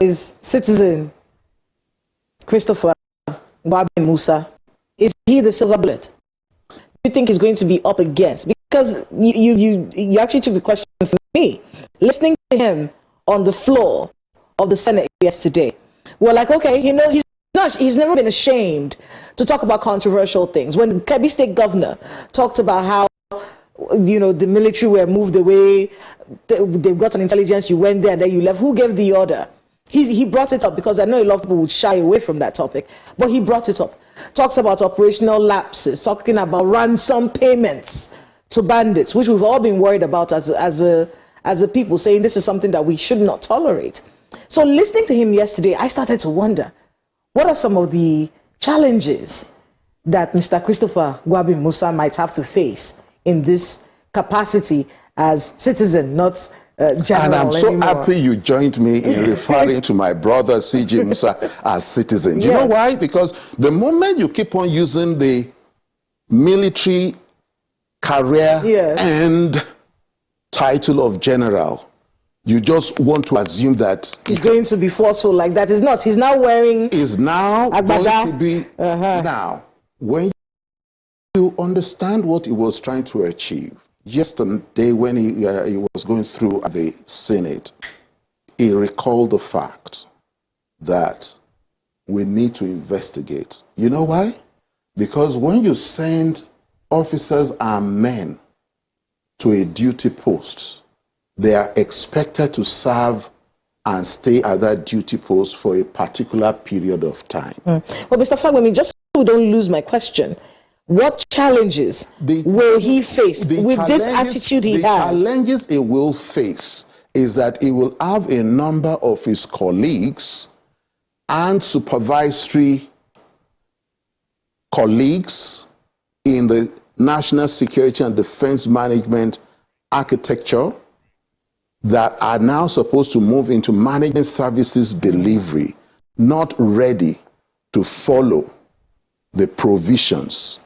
Is citizen Christopher Musa, is he the silver bullet? Do you think he's going to be up against? Because you actually took the question from me. Listening to him on the floor of the Senate yesterday, we're like, okay, he knows he's never been ashamed to talk about controversial things. When Kebbi State Governor talked about how, you know, the military were moved away, they've got an intelligence, you went there, then you left. Who gave the order? He brought it up because I know a lot of people would shy away from that topic, but he brought it up. Talks about operational lapses, talking about ransom payments to bandits, which we've all been worried about as a people, saying this is something that we should not tolerate. So listening to him yesterday, I started to wonder, what are some of the challenges that Mr. Christopher Musa might have to face in this capacity as citizen, not general And I'm so anymore? happy you joined me in referring to my brother CJ Musa as citizen. Do you know why? Because the moment you keep on using the military career and title of general, you just want to assume that he's going to be forceful like that. He's not. He's now wearing. Is now agbada. Going to be now. When you understand what he was trying to achieve yesterday, when he was going through the Senate, he recalled the fact that we need to investigate. You know why? Because when you send officers and men to a duty post, they are expected to serve and stay at that duty post for a particular period of time. Well, Mr. Fagbemi, just so we don't lose my question, what challenges will he face with this attitude he has? The challenges he will face is that he will have a number of his colleagues and supervisory colleagues in the national security and defense management architecture that are now supposed to move into management services delivery, not ready to follow the provisions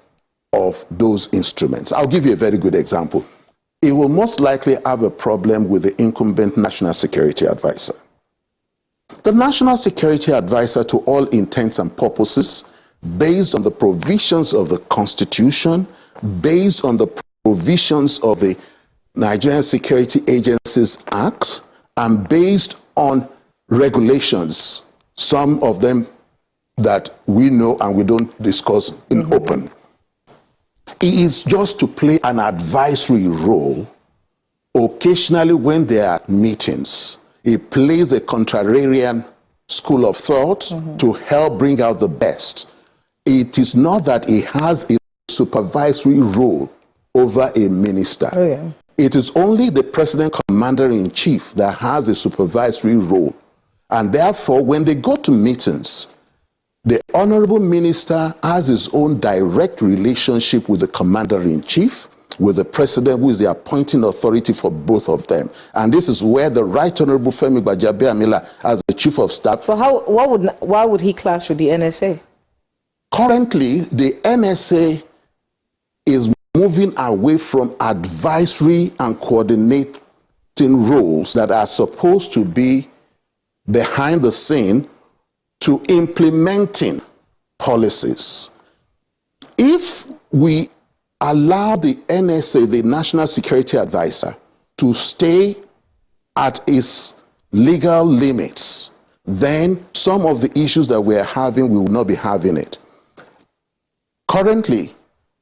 of those instruments. I'll give you a very good example. It will most likely have a problem with the incumbent National Security Advisor. The National Security Advisor, to all intents and purposes, based on the provisions of the Constitution, based on the provisions of the Nigerian Security Agencies Act, and based on regulations, some of them that we know and we don't discuss in open. It is just to play an advisory role. Occasionally when there are meetings, he plays a contrarian school of thought to help bring out the best. It is not that he has a supervisory role over a minister. It is only the President Commander-in-Chief that has a supervisory role. And therefore, when they go to meetings, the Honorable Minister has his own direct relationship with the Commander-in-Chief, with the President, who is the appointing authority for both of them. And this is where the Right Honorable Femi Gbajabiamila, as the Chief of Staff... But why would he clash with the NSA? Currently, the NSA is moving away from advisory and coordinating roles that are supposed to be behind the scene to implementing policies. If we allow the NSA, the National Security Advisor, to stay at its legal limits, then some of the issues that we are having, we will not be having it. Currently,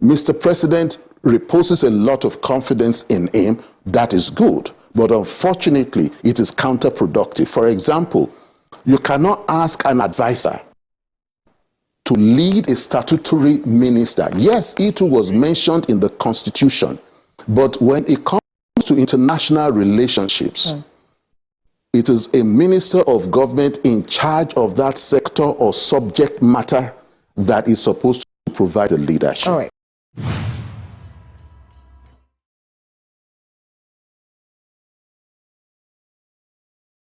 Mr. President reposes a lot of confidence in him. That is good, but unfortunately, it is counterproductive. For example, you cannot ask an advisor to lead a statutory minister. Yes, it was mentioned in the Constitution, but when it comes to international relationships, it is a minister of government in charge of that sector or subject matter that is supposed to provide the leadership. All right.